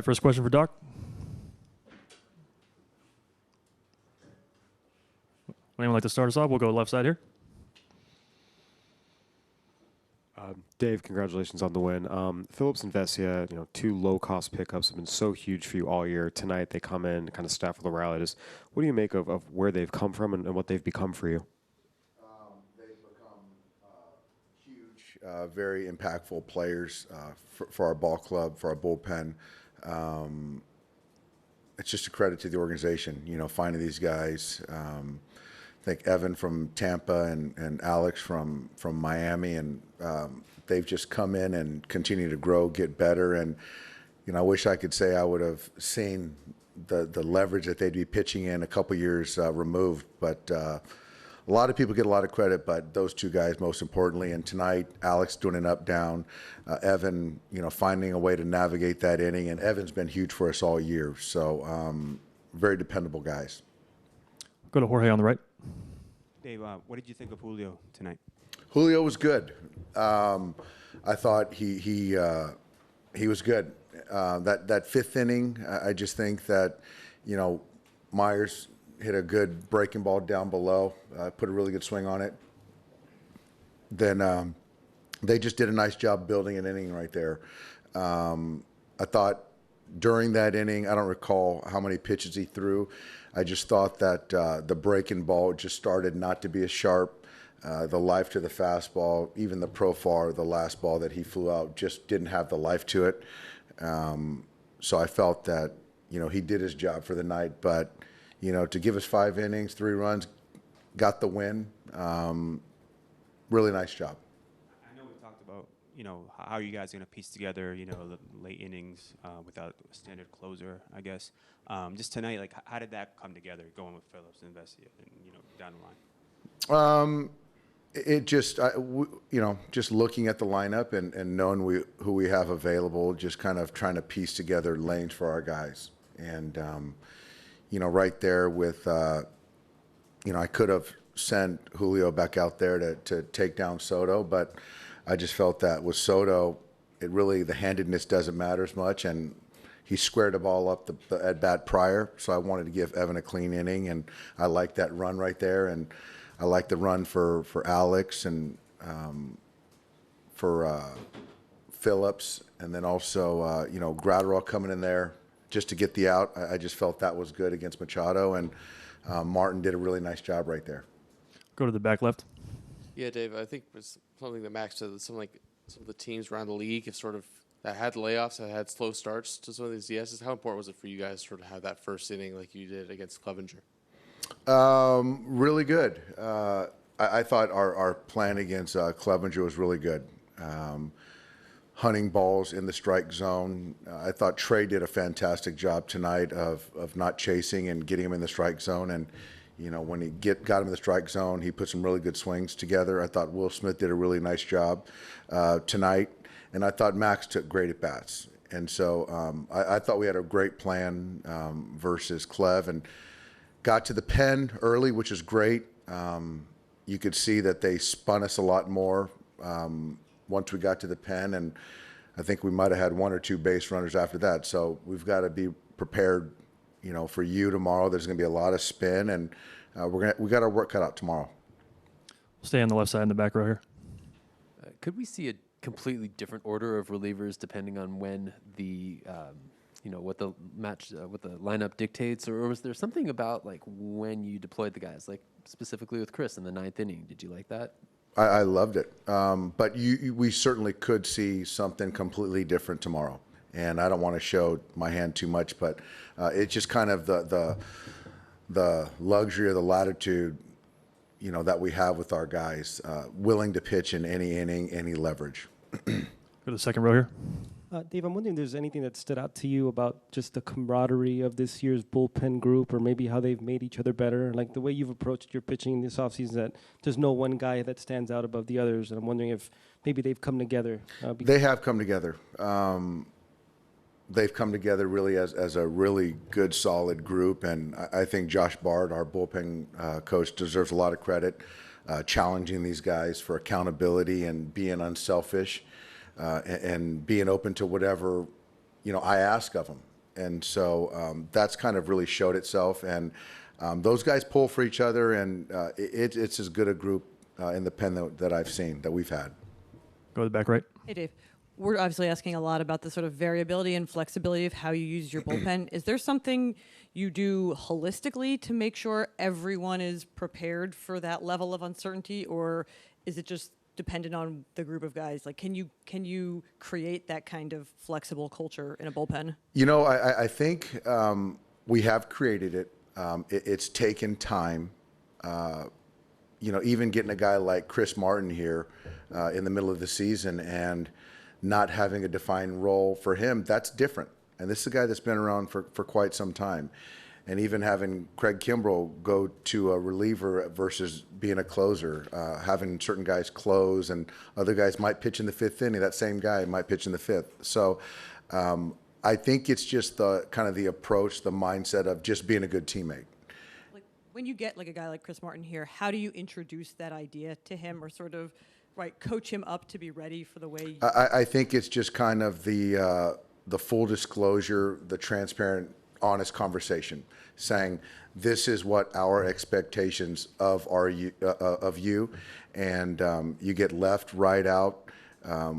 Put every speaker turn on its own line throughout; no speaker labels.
right, first question for Doc. Anyone like to start us off? We'll go left side here.
Dave, congratulations on the win. Phillips and Vesia, two low-cost pickups have been so huge for you all year. Tonight they come in, kind of staff with a rally. What do you make of where they've come from and what they've become for you?
They've become huge, very impactful players for our ball club, for our bullpen. It's just a credit to the organization, finding these guys. I think Evan from Tampa and Alex from Miami, and they've just come in and continue to grow, get better. And I wish I could say I would have seen the leverage that they'd be pitching in a couple years removed. But a lot of people get a lot of credit, but those two guys most importantly. And tonight, Alex doing an up-down, Evan, finding a way to navigate that inning. And Evan's been huge for us all year. So very dependable guys.
Go to Jorge on the right.
Dave, what did you think of Julio tonight?
Julio was good. I thought he was good. That fifth inning, I just think that, Myers hit a good breaking ball down below, put a really good swing on it. Then they just did a nice job building an inning right there. I thought during that inning, I don't recall how many pitches he threw. I just thought that the breaking ball just started not to be as sharp. The life to the fastball, even the profar, the last ball that he flew out, just didn't have the life to it. So I felt that, he did his job for the night. But, to give us 5 innings, 3 runs, got the win, really nice job.
I know we talked about, how you guys are going to piece together, the late innings without a standard closer, I guess. Just tonight, how did that come together, going with Phillips and Vesia and, down the line?
It just, just looking at the lineup and knowing who we have available, just kind of trying to piece together lanes for our guys. And, right there with, I could have sent Julio back out there to take down Soto, but I just felt that with Soto, the handedness doesn't matter as much. And he squared the ball up the at-bat prior, so I wanted to give Evan a clean inning, and I like that run right there. And I like the run for Alex and for Phillips, and then also, Gratterall coming in there just to get the out. I just felt that was good against Machado, and Martin did a really nice job right there.
Go to the back left.
Yeah, Dave, I think it was something that Max said that some of the teams around the league have sort of that had layoffs, that had slow starts to some of these DSs. How important was it for you guys to sort of have that first inning like you did against Clevenger?
Really good. I thought our plan against Clevenger was really good. Hunting balls in the strike zone. I thought Trey did a fantastic job tonight of not chasing and getting him in the strike zone. And, when he got him in the strike zone, he put some really good swings together. I thought Will Smith did a really nice job tonight. And I thought Max took great at-bats. And so I thought we had a great plan versus Clev, and got to the pen early, which is great. You could see that they spun us a lot more once we got to the pen, and I think we might have had 1 or 2 base runners after that. So we've got to be prepared, for you tomorrow. There's going to be a lot of spin, and we got our work cut out tomorrow.
Stay on the left side in the back row here.
Could we see a completely different order of relievers depending on when the what the lineup dictates, or was there something about when you deployed the guys, specifically with Chris in the 9th inning? Did you like that?
I loved it, but we certainly could see something completely different tomorrow. And I don't want to show my hand too much, but it's just kind of the luxury or the latitude, that we have with our guys, willing to pitch in any inning, any leverage.
Go to the second row here.
Dave, I'm wondering if there's anything that stood out to you about just the camaraderie of this year's bullpen group, or maybe how they've made each other better, like the way you've approached your pitching this offseason, that there's no one guy that stands out above the others. And I'm wondering if maybe they've come together.
They have come together. They've come together really as a really good, solid group. And I think Josh Bard, our bullpen coach, deserves a lot of credit, challenging these guys for accountability and being unselfish. And being open to whatever, I ask of them. And so that's kind of really showed itself. And those guys pull for each other, and it's as good a group in the pen that I've seen, that we've had.
Go to the back right.
Hey, Dave. We're obviously asking a lot about the sort of variability and flexibility of how you use your bullpen. Is there something you do holistically to make sure everyone is prepared for that level of uncertainty, or is it just dependent on the group of guys? Like, can you create that kind of flexible culture in a bullpen?
You know, I think we have created it. It's taken time. You know, even getting a guy like Chris Martin here in the middle of the season and not having a defined role for him, that's different. And this is a guy that's been around for quite some time. And even having Craig Kimbrell go to a reliever versus being a closer, having certain guys close and other guys might pitch in the fifth inning, that same guy might pitch in the fifth. So I think it's just the kind of the approach, the mindset of just being a good teammate.
Like, when you get like a guy like Chris Martin here, how do you introduce that idea to him, or sort of coach him up to be ready for the way?
I think it's just kind of the full disclosure, the transparent, honest conversation, saying this is what our expectations of you, and you get left, right out.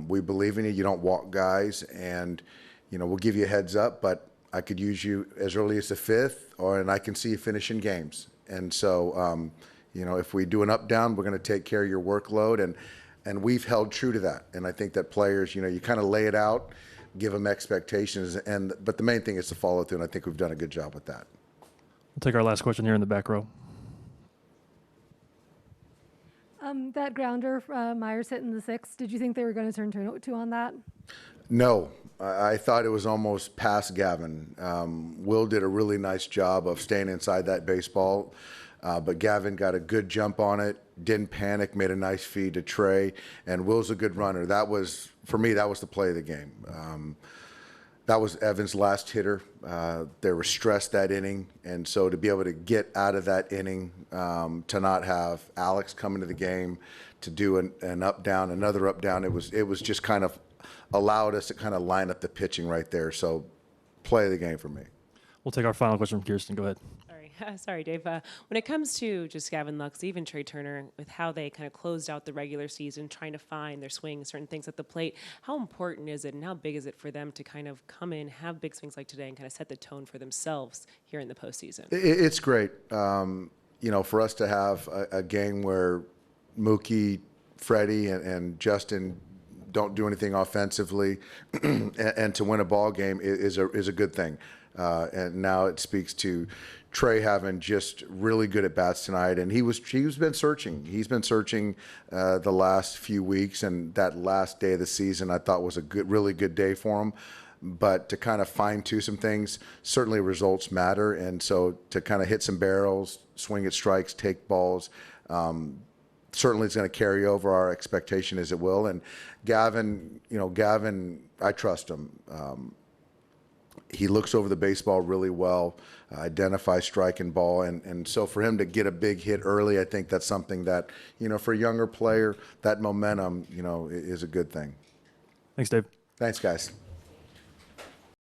We believe in you. You don't walk guys, and you know we'll give you a heads up, but I could use you as early as the fifth, and I can see you finishing games. And so, you know, if we do an up down, we're going to take care of your workload, and we've held true to that. And I think that players, you know, you kind of lay it out, give them expectations, but the main thing is to follow through, and I think we've done a good job with that.
We'll take our last question here in the back row.
That grounder, Myers hitting the sixth, did you think they were going to turn 2-2 on that?
No, I thought it was almost past Gavin. Will did a really nice job of staying inside that baseball, but Gavin got a good jump on it, didn't panic, made a nice feed to Trey, and Will's a good runner. That was, for me, that was the play of the game. That was Evan's last hitter. They were stressed that inning, and so to be able to get out of that inning, to not have Alex come into the game, to do an up down, another up down, it was just kind of allowed us to kind of line up the pitching right there. So play of the game for me.
We'll take our final question from Kirsten. Go ahead.
Sorry, Dave. When it comes to just Gavin Lux, even Trey Turner, with how they kind of closed out the regular season, trying to find their swing, certain things at the plate, how important is it and how big is it for them to kind of come in, have big swings like today, and kind of set the tone for themselves here in the postseason?
It's great. You know, for us to have a game where Mookie, Freddie, and Justin don't do anything offensively, and to win a ball game is a good thing. And now it speaks to Trey having just really good at bats tonight, and he's been searching. He's been searching the last few weeks, and that last day of the season I thought was a really good day for him. But to kind of fine tune some things, certainly results matter, and so to kind of hit some barrels, swing at strikes, take balls. Certainly it's going to carry over. Our expectation is it will. And Gavin, I trust him. He looks over the baseball really well, identifies strike and ball. And so for him to get a big hit early, I think that's something that, you know, for a younger player, that momentum, you know, is a good thing.
Thanks, Dave.
Thanks, guys.